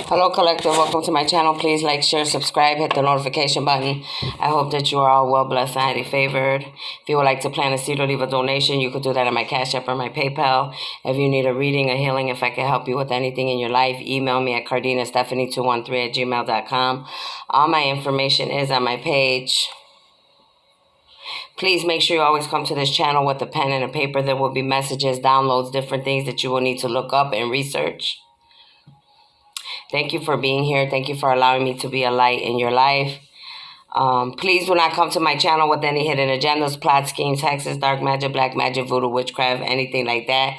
Hello, collective. Welcome to my channel. Please like, share, subscribe, hit the notification button. I hope that you are all well blessed and highly favored. If you would like to plant a seed or leave a donation, you could do that on my Cash App or my PayPal. If you need a reading, a healing, if I can help you with anything in your life, email me at cardinastephanie213@gmail.com. All my information is on my page. Please make sure you always come to this channel with a pen and a paper. There will be messages, downloads, different things that you will need to look up and research. Thank you for being here. Thank you for allowing me to be a light in your life. Please do not come to my channel with any hidden agendas, plot schemes, hexes, dark magic, black magic, voodoo, witchcraft, anything like that.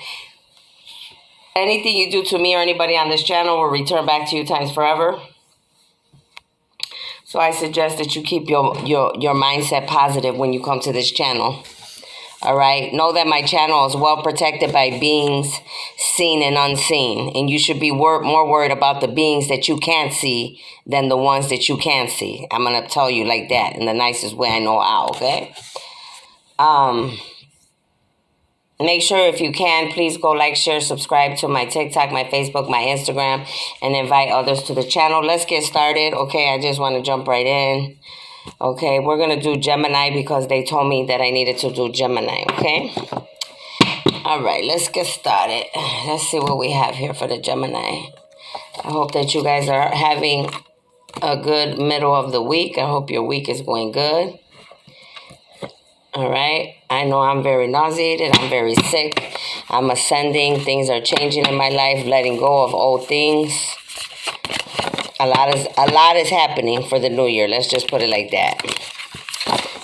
Anything you do to me or anybody on this channel will return back to you times forever. So I suggest that you keep your mindset positive when you come to this channel. All right. Know that my channel is well protected by beings seen and unseen. And you should be more worried about the beings that you can't see than the ones that you can see. I'm going to tell you like that in the nicest way I know how, okay? Make sure if you can, please go like, share, subscribe to my TikTok, my Facebook, my Instagram, and invite others to the channel. Let's get started, okay? I just want to jump right in. Okay, we're going to do Gemini because they told me that I needed to do Gemini, okay? All right, let's get started. Let's see what we have here for the Gemini. I hope that you guys are having a good middle of the week. I hope your week is going good. All right, I know I'm very nauseated. I'm very sick. I'm ascending. Things are changing in my life, letting go of old things. A lot is happening for the new year. Let's just put it like that.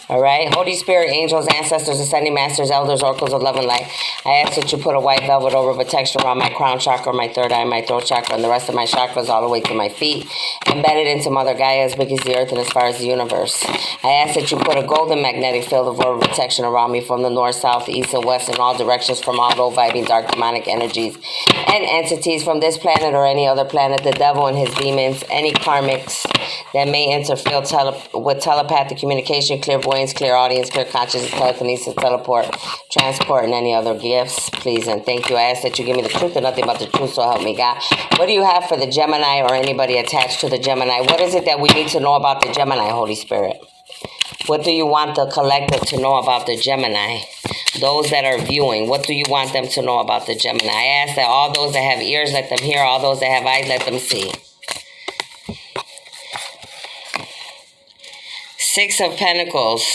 All right. Holy Spirit, angels, ancestors, ascending masters, elders, oracles of love and light. I ask that you put a white velvet over protection around my crown chakra, my third eye, my throat chakra, and the rest of my chakras all the way to my feet, embedded into Mother Gaia as big as the earth and as far as the universe. I ask that you put a golden magnetic field of order protection around me from the north, south, east, and west in all directions from all low vibing dark demonic energies and entities from this planet or any other planet, the devil and his demons, any karmics that may interfere with telepathic communication, clairvoyance, clear audience, clear consciousness, telekinesis, teleport, transport, and any other gifts, please and thank you. I ask that you give me the truth and nothing but the truth, so help me God. What do you have for the Gemini or anybody attached to the Gemini? What is it that we need to know about the Gemini, Holy Spirit? What do you want the collective to know about the Gemini? Those that are viewing, what do you want them to know about the Gemini? I ask that all those that have ears, let them hear. All those that have eyes, let them see. Six of Pentacles,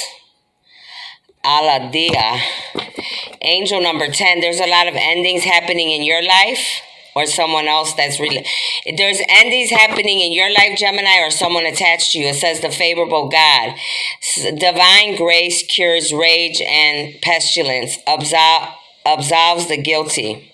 Aladia, Angel number 10. There's a lot of endings happening in your life or someone else that's really. There's endings happening in your life, Gemini, or someone attached to you. It says the favorable God. Divine grace cures rage and pestilence, absolves the guilty.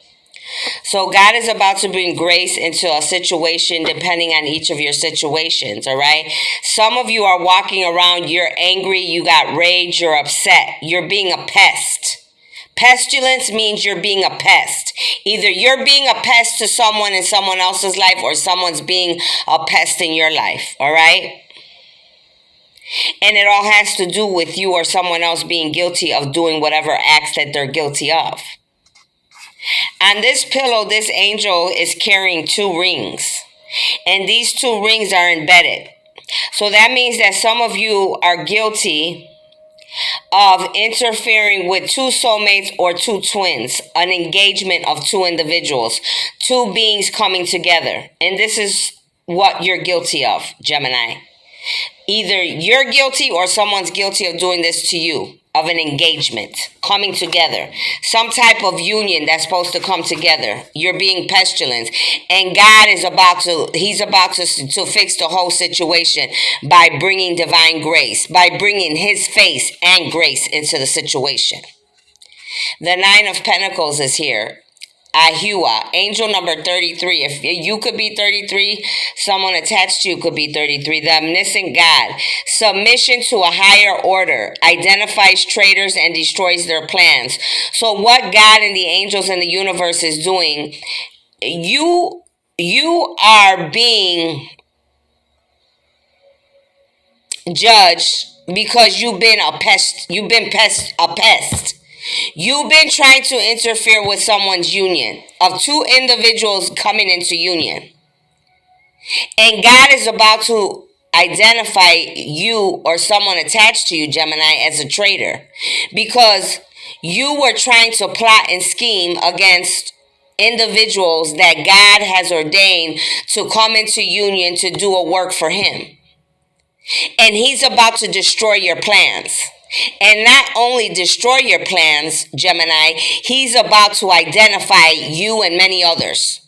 So God is about to bring grace into a situation depending on each of your situations, all right? Some of you are walking around, you're angry, you got rage, you're upset. You're being a pest. Pestilence means you're being a pest. Either you're being a pest to someone in someone else's life or someone's being a pest in your life, all right? And it all has to do with you or someone else being guilty of doing whatever acts that they're guilty of. On this pillow, this angel is carrying 2 rings. And these 2 rings are embedded. So that means that some of you are guilty of interfering with 2 soulmates or 2 twins. An engagement of 2 individuals. 2 beings coming together. And this is what you're guilty of, Gemini. Either you're guilty or someone's guilty of doing this to you. Of an engagement, coming together, some type of union that's supposed to come together. You're being pestilence, and God is he's about to fix the whole situation by bringing divine grace, by bringing his face and grace into the situation. The 9 of Pentacles is here. Ahua, angel number 33. If you could be 33, someone attached to you could be 33. The omniscient God. Submission to a higher order. Identifies traitors and destroys their plans. So what God and the angels in the universe is doing, you are being judged because you've been a pest. You've been a pest. You've been trying to interfere with someone's union of 2 individuals coming into union. And God is about to identify you or someone attached to you, Gemini, as a traitor, because you were trying to plot and scheme against individuals that God has ordained to come into union to do a work for him. And he's about to destroy your plans. And not only destroy your plans, Gemini, he's about to identify you and many others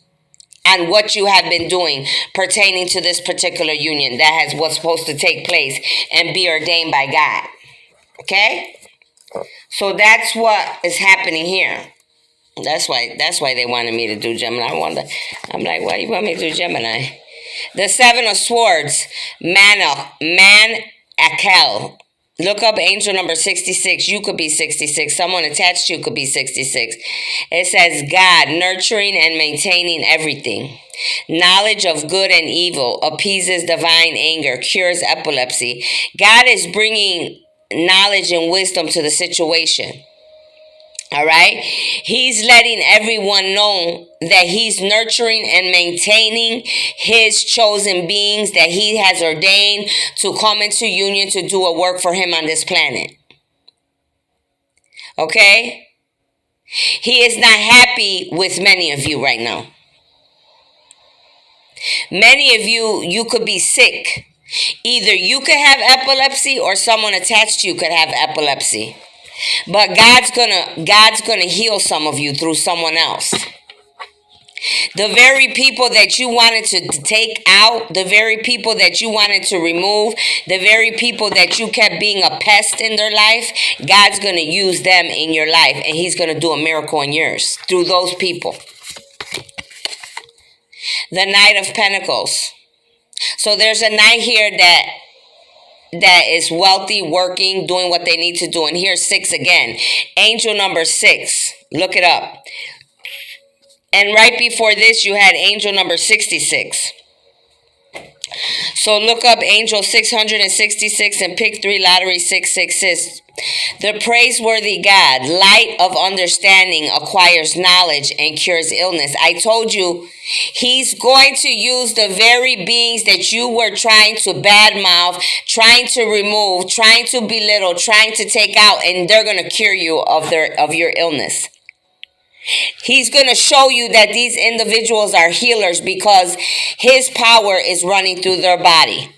and what you have been doing pertaining to this particular union that was supposed to take place and be ordained by God. Okay? So that's what is happening here. That's why they wanted me to do Gemini. I'm like, why you want me to do Gemini? The Seven of Swords, Man Akel. Look up angel number 66. You could be 66. Someone attached to you could be 66. It says God, nurturing and maintaining everything. Knowledge of good and evil, appeases divine anger, cures epilepsy. God is bringing knowledge and wisdom to the situation. All right? He's letting everyone know that he's nurturing and maintaining his chosen beings that he has ordained to come into union to do a work for him on this planet. Okay? He is not happy with many of you right now. Many of you could be sick. Either you could have epilepsy or someone attached to you could have epilepsy. But God's gonna heal some of you through someone else. The very people that you wanted to take out, the very people that you wanted to remove, the very people that you kept being a pest in their life, God's gonna use them in your life, and he's gonna do a miracle in yours through those people. The Knight of Pentacles. So there's a knight here that is wealthy, working, doing what they need to do. And here's 6 again. Angel number 6. Look it up. And right before this, you had angel number 66. So look up angel 666 and pick 3 lottery 666. The praiseworthy God, light of understanding, acquires knowledge and cures illness. I told you, he's going to use the very beings that you were trying to badmouth, trying to remove, trying to belittle, trying to take out, and they're going to cure you of your illness. He's going to show you that these individuals are healers because his power is running through their body.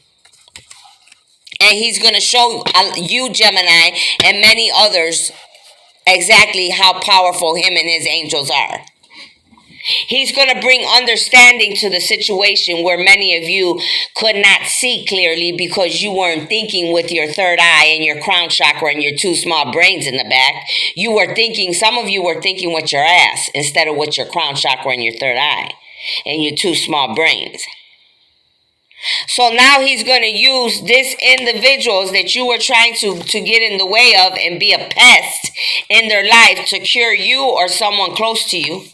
And he's going to show you, Gemini, and many others exactly how powerful him and his angels are. He's going to bring understanding to the situation where many of you could not see clearly because you weren't thinking with your third eye and your crown chakra and your 2 small brains in the back. You were thinking, some of you were thinking with your ass instead of with your crown chakra and your third eye and your 2 small brains. So now he's going to use these individuals that you were trying to get in the way of and be a pest in their life to cure you or someone close to you.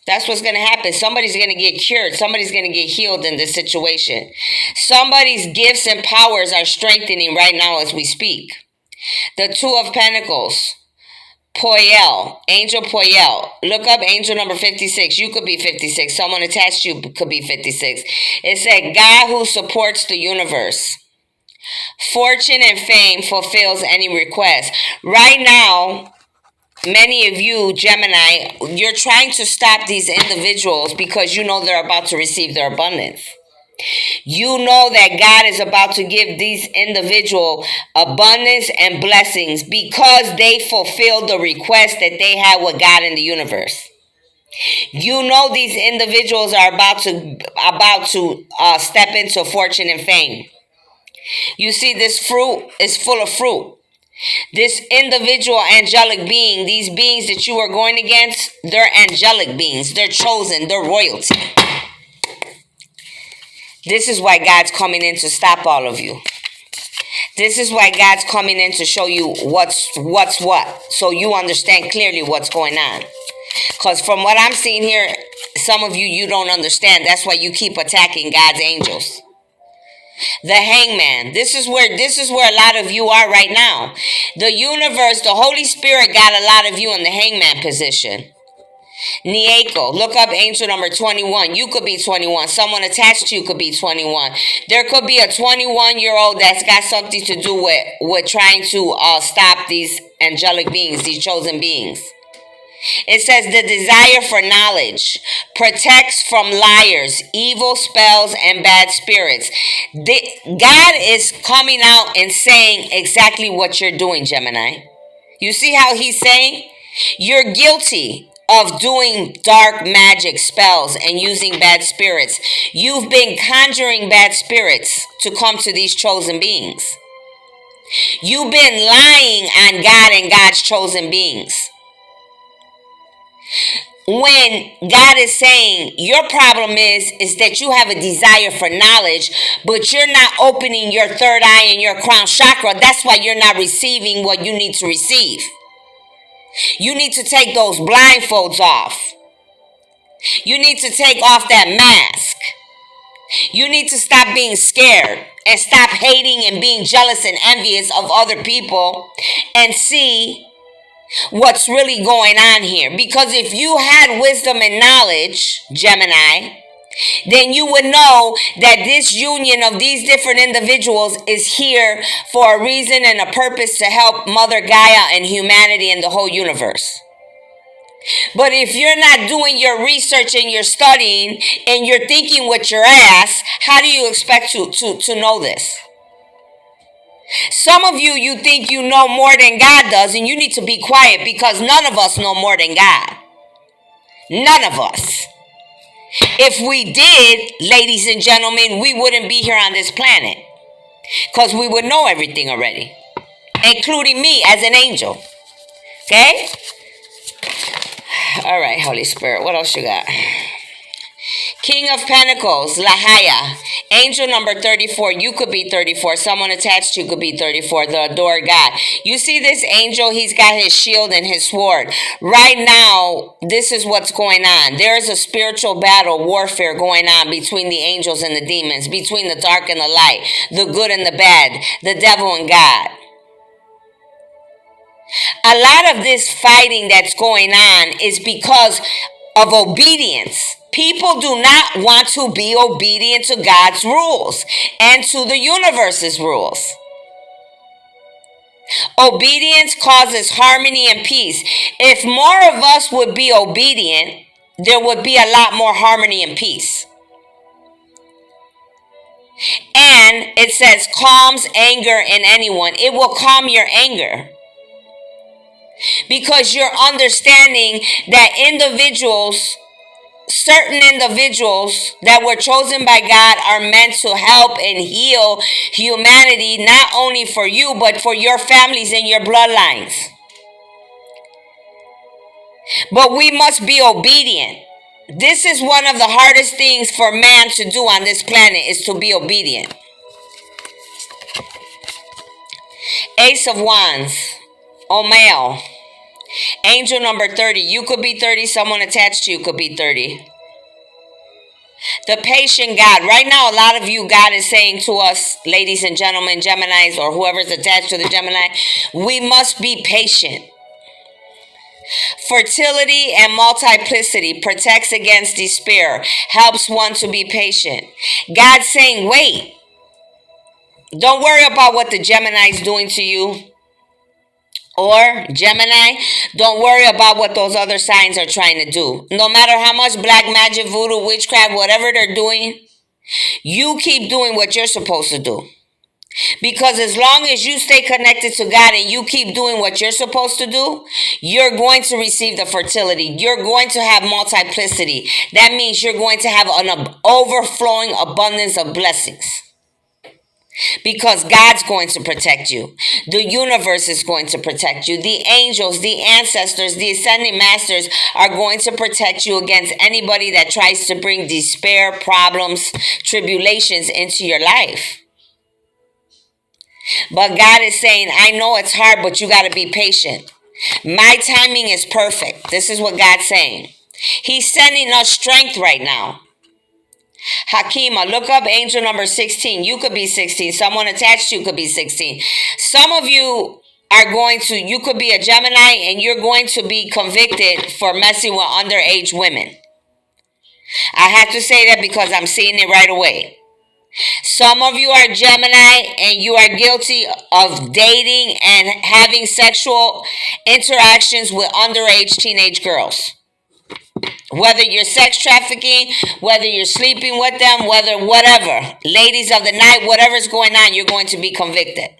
That's what's going to happen. Somebody's going to get cured. Somebody's going to get healed in this situation. Somebody's gifts and powers are strengthening right now as we speak. The 2 of Pentacles. Poyel. Angel Poyel. Look up angel number 56. You could be 56. Someone attached to you could be 56. It said, God who supports the universe. Fortune and fame fulfills any request. Right now, many of you, Gemini, you're trying to stop these individuals because you know they're about to receive their abundance. You know that God is about to give these individuals abundance and blessings because they fulfilled the request that they had with God in the universe. You know these individuals are about to step into fortune and fame. You see, this fruit is full of fruit. This individual angelic being, these beings that you are going against, they're angelic beings. They're chosen. They're royalty. This is why God's coming in to stop all of you. This is why God's coming in to show you what's what. So you understand clearly what's going on. Because from what I'm seeing here, some of you don't understand. That's why you keep attacking God's angels. The Hangman. This is where a lot of you are right now. The universe, the Holy Spirit got a lot of you in the Hangman position. Nieko, look up angel number 21. You could be 21. Someone attached to you could be 21. There could be a 21-year-old that's got something to do with trying to stop these angelic beings, these chosen beings. It says the desire for knowledge protects from liars, evil spells, and bad spirits. God is coming out and saying exactly what you're doing, Gemini. You see how he's saying? You're guilty of doing dark magic spells and using bad spirits. You've been conjuring bad spirits to come to these chosen beings. You've been lying on God and God's chosen beings. When God is saying your problem is that you have a desire for knowledge, but you're not opening your third eye and your crown chakra. That's why you're not receiving what you need to receive. You need to take those blindfolds off. You need to take off that mask. You need to stop being scared and stop hating and being jealous and envious of other people and see what's really going on here. Because if you had wisdom and knowledge, Gemini, then you would know that this union of these different individuals is here for a reason and a purpose to help Mother Gaia and humanity and the whole universe. But if you're not doing your research and you're studying and you're thinking with your ass, how do you expect to know this? Some of you, you think you know more than God does, and you need to be quiet because none of us know more than God. None of us. If we did, ladies and gentlemen, we wouldn't be here on this planet because we would know everything already, including me as an angel. Okay? All right, Holy Spirit, what else you got? King of Pentacles, Lahaya, angel number 34. You could be 34. Someone attached to you could be 34, the adored God. You see this angel, he's got his shield and his sword. Right now, this is what's going on. There is a spiritual battle, warfare going on between the angels and the demons, between the dark and the light, the good and the bad, the devil and God. A lot of this fighting that's going on is because of obedience. People do not want to be obedient to God's rules and to the universe's rules. Obedience causes harmony and peace. If more of us would be obedient, there would be a lot more harmony and peace. And it says calms anger in anyone. It will calm your anger. Because you're understanding that certain individuals that were chosen by God are meant to help and heal humanity, not only for you, but for your families and your bloodlines. But we must be obedient. This is one of the hardest things for man to do on this planet, is to be obedient. Ace of Wands, Omael, angel number 30. You could be 30. Someone attached to you could be 30. The patient God. Right now, a lot of you, God is saying to us, ladies and gentlemen, Geminis, or whoever's attached to the Gemini, we must be patient. Fertility and multiplicity protects against despair, helps one to be patient. God's saying, wait. Don't worry about what the Gemini is doing to you. Or, Gemini, don't worry about what those other signs are trying to do. No matter how much black magic, voodoo, witchcraft, whatever they're doing, you keep doing what you're supposed to do. Because as long as you stay connected to God and you keep doing what you're supposed to do, you're going to receive the fertility. You're going to have multiplicity. That means you're going to have an overflowing abundance of blessings. Because God's going to protect you. The universe is going to protect you. The angels, the ancestors, the ascending masters are going to protect you against anybody that tries to bring despair, problems, tribulations into your life. But God is saying, I know it's hard, but you got to be patient. My timing is perfect. This is what God's saying. He's sending us strength right now. Hakima, look up angel number 16. You could be 16. Someone attached to you could be 16. Some of you you could be a Gemini and you're going to be convicted for messing with underage women. I have to say that because I'm seeing it right away. Some of you are Gemini and you are guilty of dating and having sexual interactions with underage teenage girls. Whether you're sex trafficking, whether you're sleeping with them, whatever. Ladies of the night, whatever's going on, you're going to be convicted.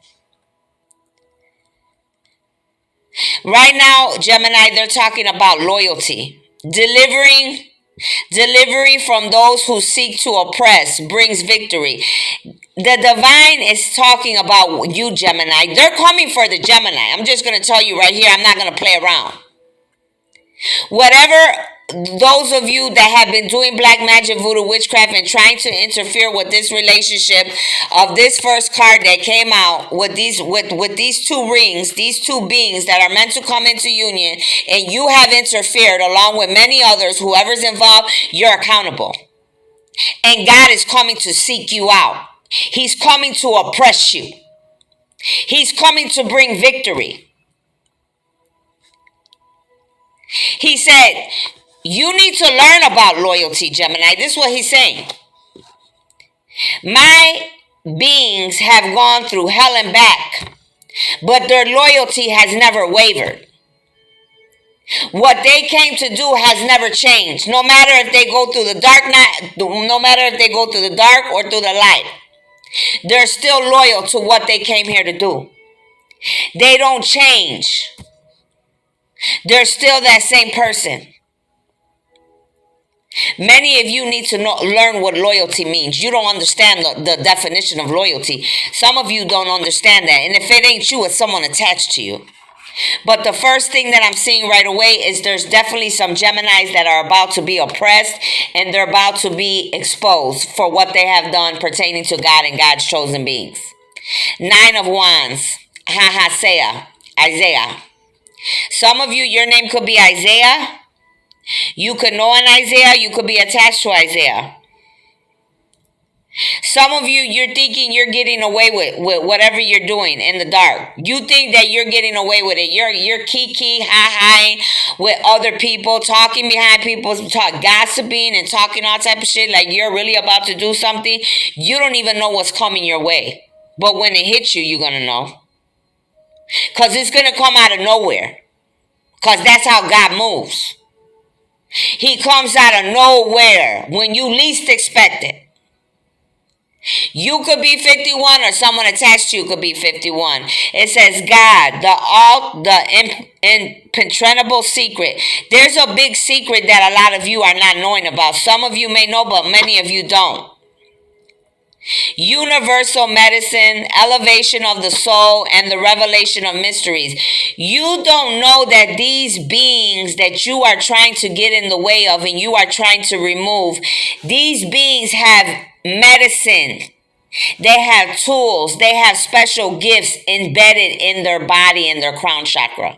Right now, Gemini, they're talking about loyalty. Delivery from those who seek to oppress brings victory. The divine is talking about you, Gemini. They're coming for the Gemini. I'm just going to tell you right here, I'm not going to play around. Whatever those of you that have been doing black magic, voodoo, witchcraft, and trying to interfere with this relationship of this first card that came out with these two rings, these two beings that are meant to come into union, and you have interfered along with many others, whoever's involved, you're accountable. And God is coming to seek you out. He's coming to oppress you. He's coming to bring victory. He said, you need to learn about loyalty, Gemini. This is what he's saying. My beings have gone through hell and back, but their loyalty has never wavered. What they came to do has never changed. No matter if they go through the dark night, no matter if they go through the dark or through the light, they're still loyal to what they came here to do. They don't change. They're still that same person. Many of you need to learn what loyalty means. You don't understand the definition of loyalty. Some of you don't understand that. And if it ain't you, it's someone attached to you. But the first thing that I'm seeing right away is there's definitely some Geminis that are about to be oppressed and they're about to be exposed for what they have done pertaining to God and God's chosen beings. 9 of Wands, Isaiah. Some of you, your name could be Isaiah. You could know an Isaiah. You could be attached to Isaiah. Some of you, you're thinking you're getting away with whatever you're doing in the dark. You think that you're getting away with it. You're kiki, hi with other people, talking behind people, gossiping and talking all type of shit like you're really about to do something. You don't even know what's coming your way. But when it hits you, you're going to know. Because it's going to come out of nowhere. Because that's how God moves. He comes out of nowhere when you least expect it. You could be 51 or someone attached to you could be 51. It says God, the impenetrable secret. There's a big secret that a lot of you are not knowing about. Some of you may know, but many of you don't. Universal medicine, elevation of the soul, and the revelation of mysteries. You don't know that these beings that you are trying to get in the way of and you are trying to remove, these beings have medicine. They have tools. They have special gifts embedded in their body and their crown chakra.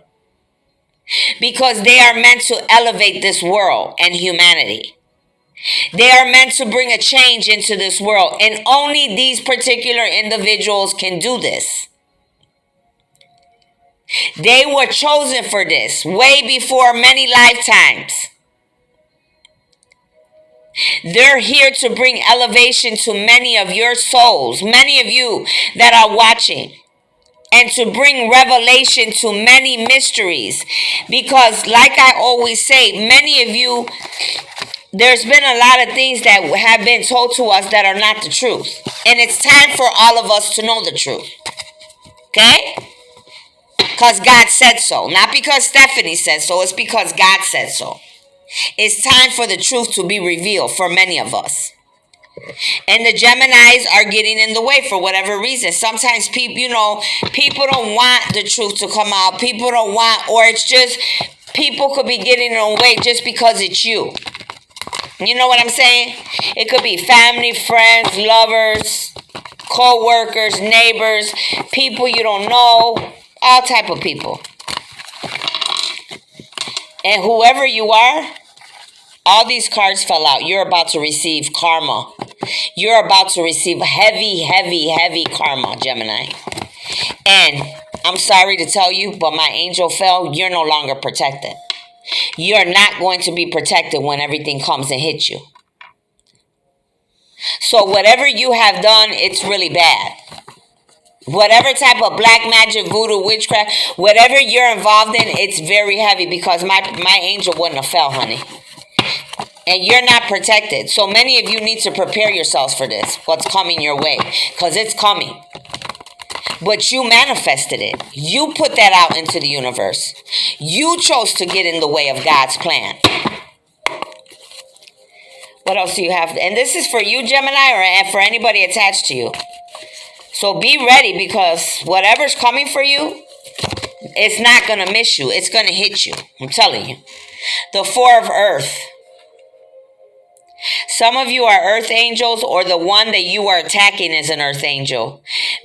Because they are meant to elevate this world and humanity. They are meant to bring a change into this world. And only these particular individuals can do this. They were chosen for this way before many lifetimes. They're here to bring elevation to many of your souls, many of you that are watching, and to bring revelation to many mysteries. Because like I always say, many of you, there's been a lot of things that have been told to us that are not the truth. And it's time for all of us to know the truth. Okay? Because God said so. Not because Stephanie said so. It's because God said so. It's time for the truth to be revealed for many of us. And the Geminis are getting in the way for whatever reason. Sometimes people don't want the truth to come out. People don't want, or it's just, people could be getting in the way just because it's you. You know what I'm saying? It could be family, friends, lovers, co-workers, neighbors, people you don't know, all type of people. And whoever you are, all these cards fell out. You're about to receive karma. You're about to receive heavy, heavy, heavy karma, Gemini. And I'm sorry to tell you, but my angel fell. You're no longer protected. You're not going to be protected when everything comes and hits you. So whatever you have done, it's really bad. Whatever type of black magic, voodoo, witchcraft, whatever you're involved in, it's very heavy because my angel wouldn't have fell, honey. And you're not protected. So many of you need to prepare yourselves for this, what's coming your way, because it's coming. But you manifested it. You put that out into the universe. You chose to get in the way of God's plan. What else do you have? And this is for you, Gemini, or for anybody attached to you. So be ready, because whatever's coming for you, it's not going to miss you. It's going to hit you. I'm telling you. The Four of Earth. Some of you are earth angels, or the one that you are attacking is an earth angel.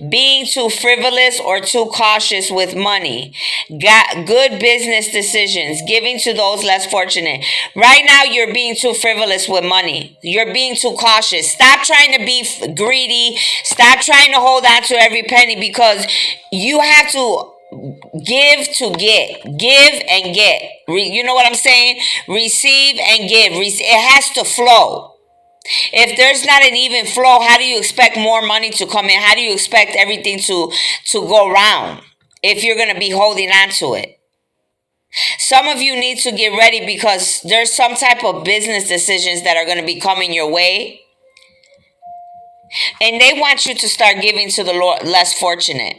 Being too frivolous or too cautious with money. Got good business decisions. Giving to those less fortunate. Right now, you're being too frivolous with money. You're being too cautious. Stop trying to be greedy. Stop trying to hold on to every penny, because you have to give to get. Give and get. You know what I'm saying? Receive and give. It has to flow. If there's not an even flow, how do you expect more money to come in? How do you expect everything to go round if you're going to be holding on to it? Some of you need to get ready, because there's some type of business decisions that are going to be coming your way. And they want you to start giving to the less fortunate.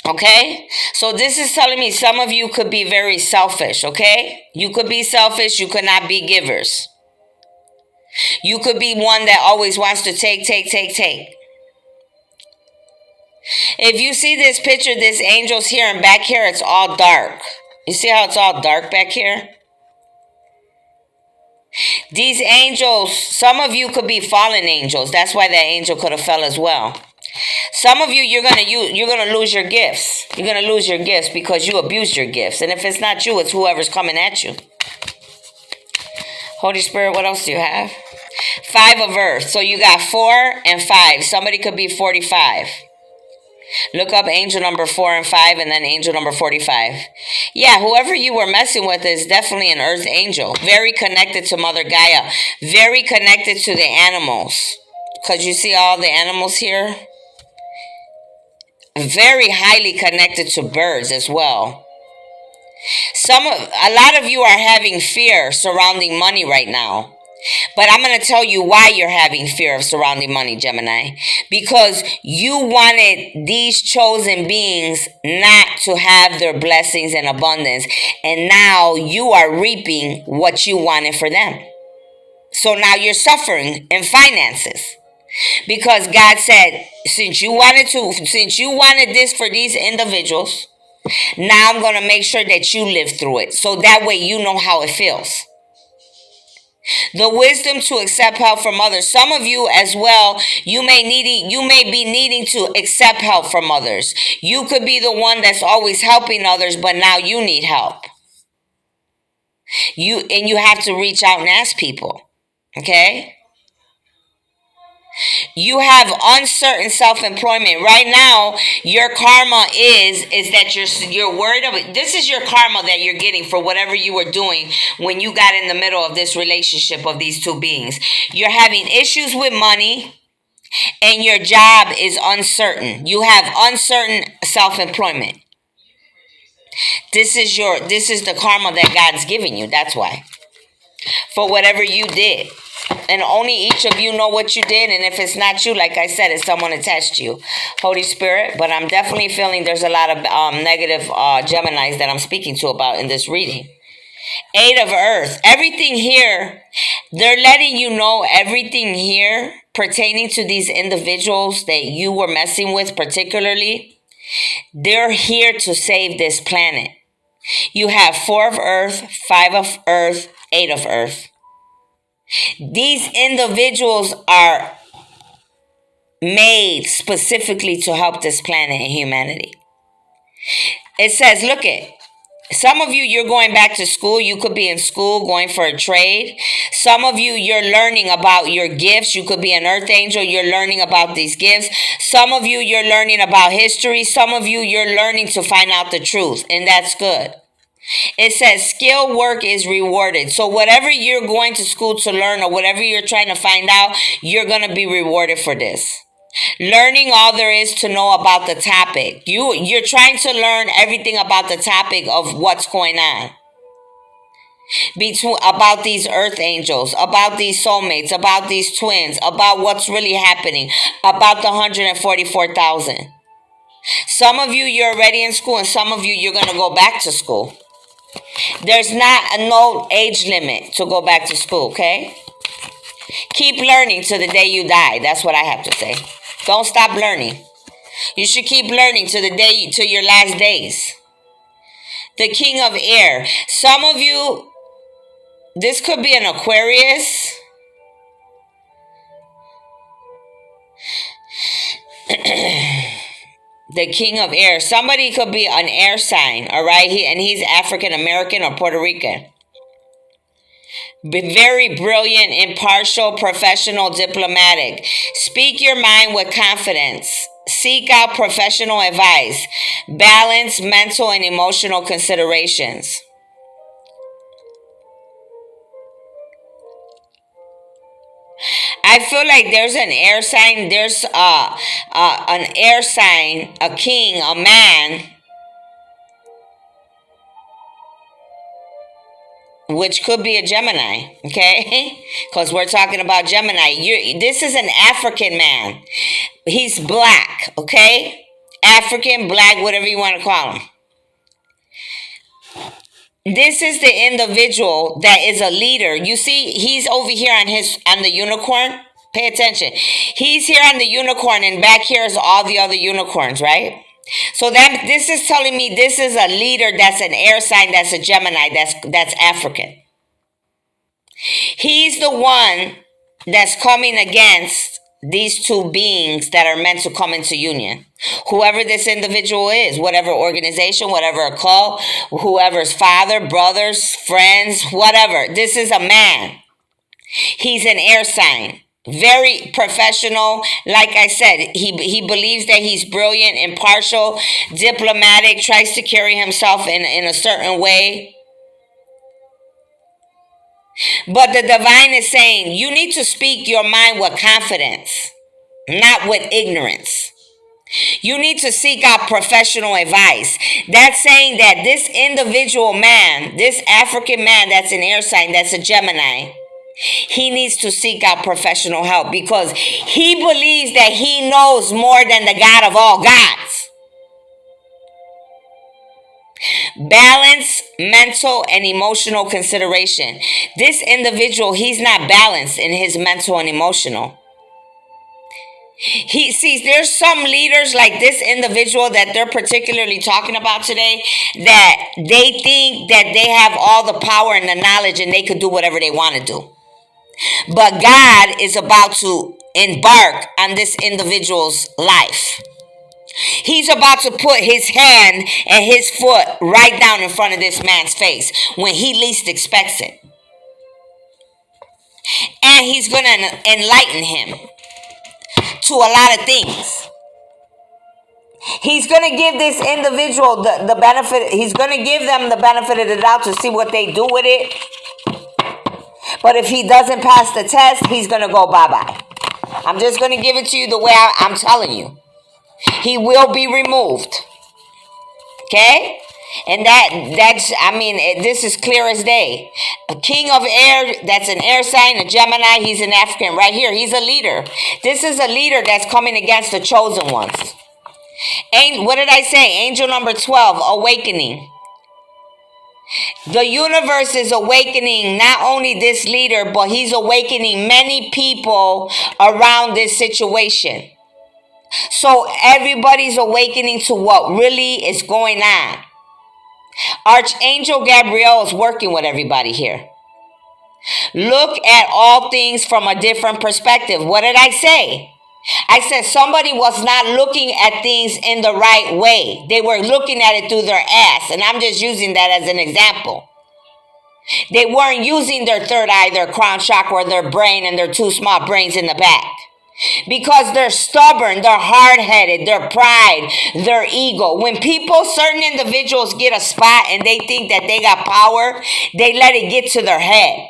Okay? So this is telling me some of you could be very selfish, okay? You could be selfish. You could not be givers. You could be one that always wants to take. If you see this picture, this angel's here, and back here it's all dark. You see how it's all dark back here? These angels, some of you could be fallen angels. That's why that angel could have fell as well. Some of you, you're gonna lose your gifts. You're gonna lose your gifts because you abused your gifts. And if it's not you, it's whoever's coming at you. Holy Spirit, what else do you have? Five of Earth. So you got 4 and 5. Somebody could be 45. Look up angel number 4 and 5, and then angel number 45. Yeah, whoever you were messing with is definitely an earth angel. Very connected to Mother Gaia. Very connected to the animals. Because you see all the animals here? Very highly connected to birds as well. A lot of you are having fear surrounding money right now. But I'm going to tell you why you're having fear of surrounding money, Gemini. Because you wanted these chosen beings not to have their blessings and abundance. And now you are reaping what you wanted for them. So now you're suffering in finances. Because God said, since you wanted this for these individuals, now I'm going to make sure that you live through it. So that way you know how it feels. The wisdom to accept help from others. Some of you as well, you may be needing to accept help from others. You could be the one that's always helping others, but now you need help. You have to reach out and ask people. Okay? You have uncertain self-employment. Right now, your karma is that you're worried about. This is your karma that you're getting for whatever you were doing when you got in the middle of this relationship of these two beings. You're having issues with money, and your job is uncertain. You have uncertain self-employment. This is the karma that God's giving you. That's why. For whatever you did. And only each of you know what you did. And if it's not you, like I said, it's someone attached to you. Holy Spirit. But I'm definitely feeling there's a lot of negative Geminis that I'm speaking to about in this reading. 8 of Earth. Everything here, they're letting you know everything here pertaining to these individuals that you were messing with particularly. They're here to save this planet. You have 4 of Earth, 5 of Earth, 8 of Earth. These individuals are made specifically to help this planet and humanity. It says, look it. Some of you, you're going back to school. You could be in school going for a trade. Some of you, you're learning about your gifts. You could be an earth angel. You're learning about these gifts. Some of you, you're learning about history. Some of you, you're learning to find out the truth, and that's good. It says skill work is rewarded. So whatever you're going to school to learn or whatever you're trying to find out, you're going to be rewarded for this. Learning all there is to know about the topic. You're trying to learn everything about the topic of what's going on. About these earth angels, about these soulmates, about these twins, about what's really happening, about the 144,000. Some of you, you're already in school, and some of you, you're going to go back to school. There's no age limit to go back to school, okay? Keep learning to the day you die. That's what I have to say. Don't stop learning. You should keep learning to your last days. The King of Air. Some of you, this could be an Aquarius. The King of Air. Somebody could be an air sign, all right? He's African American or Puerto Rican. Be very brilliant, impartial, professional, diplomatic. Speak your mind with confidence. Seek out professional advice. Balance mental and emotional considerations. I feel like there's an air sign. There's an air sign, a king, a man, which could be a Gemini, okay? Because we're talking about Gemini. This is an African man. He's black, okay? African, black, whatever you want to call him. This is the individual that is a leader. You see, he's over here on the unicorn. Pay attention. He's here on the unicorn, and back here is all the other unicorns, right? So this is telling me this is a leader that's an air sign, that's a Gemini, that's African. He's the one that's coming against these two beings that are meant to come into union. Whoever this individual is, whatever organization, whatever cult, whoever's father, brothers, friends, whatever. This is a man. He's an air sign. Very professional. Like I said, he believes that he's brilliant, impartial, diplomatic, tries to carry himself in a certain way. But the divine is saying you need to speak your mind with confidence, not with ignorance. You need to seek out professional advice. That's saying that this individual man, this African man that's an air sign, that's a Gemini, he needs to seek out professional help because he believes that he knows more than the God of all gods. Balance, mental, and emotional consideration. This individual, he's not balanced in his mental and emotional. He sees there's some leaders like this individual that they're particularly talking about today that they think that they have all the power and the knowledge and they could do whatever they want to do. But God is about to embark on this individual's life. He's about to put his hand and his foot right down in front of this man's face when he least expects it. And he's going to enlighten him to a lot of things. He's going to give this individual the benefit. He's going to give them the benefit of the doubt to see what they do with it. But if he doesn't pass the test, he's going to go bye-bye. I'm just going to give it to you the way I'm telling you. He will be removed. Okay? And this is clear as day. A king of air, that's an air sign, a Gemini, he's an African. Right here, he's a leader. This is a leader that's coming against the chosen ones. What did I say? Angel number 12, awakening. The universe is awakening not only this leader, but he's awakening many people around this situation. So everybody's awakening to what really is going on. Archangel Gabriel is working with everybody here. Look at all things from a different perspective. What did I say? I said somebody was not looking at things in the right way. They were looking at it through their ass. And I'm just using that as an example. They weren't using their third eye, their crown chakra, or their brain and their two small brains in the back. Because they're stubborn, they're hard-headed, their pride, their ego. When people, certain individuals get a spot and they think that they got power, they let it get to their head.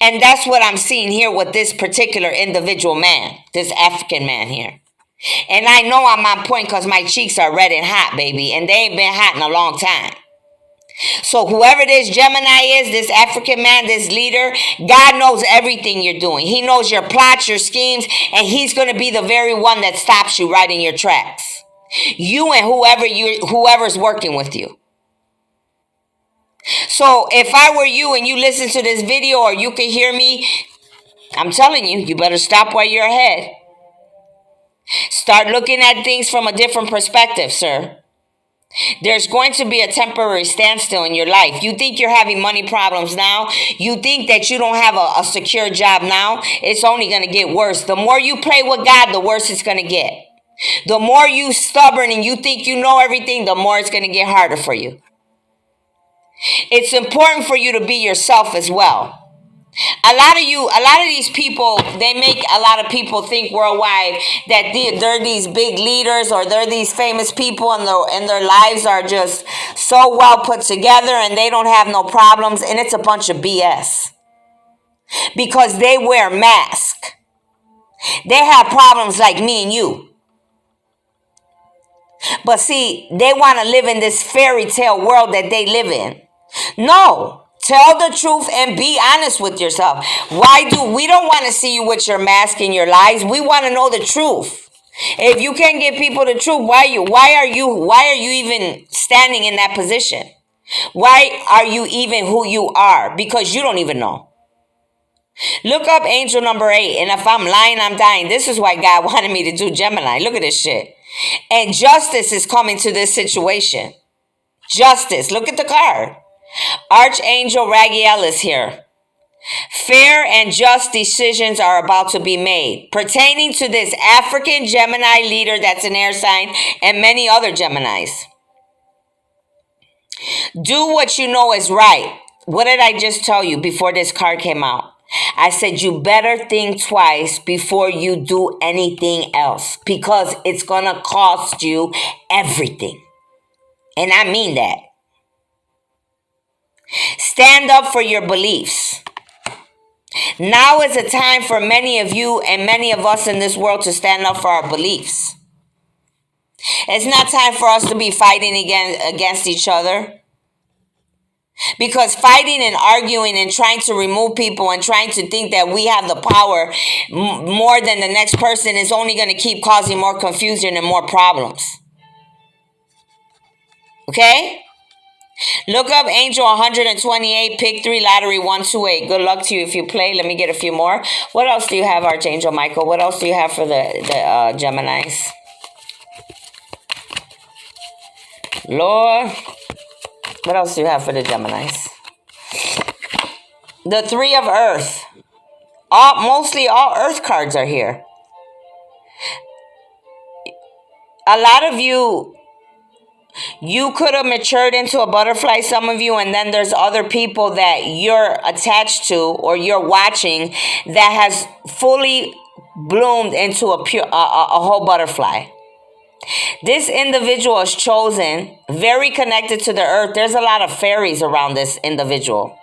And that's what I'm seeing here with this particular individual man, this African man here. And I know I'm on point because my cheeks are red and hot, baby, and they ain't been hot in a long time. So whoever this Gemini is, this African man, this leader, God knows everything you're doing. He knows your plots, your schemes, and he's going to be the very one that stops you right in your tracks. You and whoever's working with you. So if I were you and you listen to this video or you can hear me, I'm telling you, you better stop while you're ahead. Start looking at things from a different perspective, sir. There's going to be a temporary standstill in your life. You think you're having money problems now. You think that you don't have a secure job now. It's only going to get worse. The more you play with God, the worse it's going to get. The more you stubborn and you think you know everything, the more it's going to get harder for you. It's important for you to be yourself as well. A lot of these people, they make a lot of people think worldwide that they're these big leaders or they're these famous people and their lives are just so well put together and they don't have no problems, and it's a bunch of BS. Because they wear masks. They have problems like me and you. But see, they want to live in this fairy tale world that they live in. No. Tell the truth and be honest with yourself. We don't want to see you with your mask and your lies. We want to know the truth. If you can't give people the truth, why are you even standing in that position? Why are you even who you are? Because you don't even know. Look up angel number 8. And if I'm lying, I'm dying. This is why God wanted me to do Gemini. Look at this shit. And justice is coming to this situation. Justice. Look at the card. Archangel Raguel is here. Fair and just decisions are about to be made pertaining to this African Gemini leader that's an air sign and many other Geminis. Do what you know is right. What did I just tell you before this card came out? I said you better think twice before you do anything else because it's going to cost you everything. And I mean that. Stand up for your beliefs. Now is a time for many of you and many of us in this world to stand up for our beliefs. It's not time for us to be fighting against each other. Because fighting and arguing and trying to remove people and trying to think that we have the power more than the next person is only going to keep causing more confusion and more problems. Okay? Look up Angel 128, pick 3, lottery 128. Good luck to you if you play. Let me get a few more. What else do you have, Archangel Michael? What else do you have for the Geminis? Lord, what else do you have for the Geminis? The 3 of Earth. Mostly all Earth cards are here. A lot of you could have matured into a butterfly, some of you, and then there's other people that you're attached to or you're watching that has fully bloomed into a whole butterfly. This individual is chosen, very connected to the earth. There's a lot of fairies around this individual.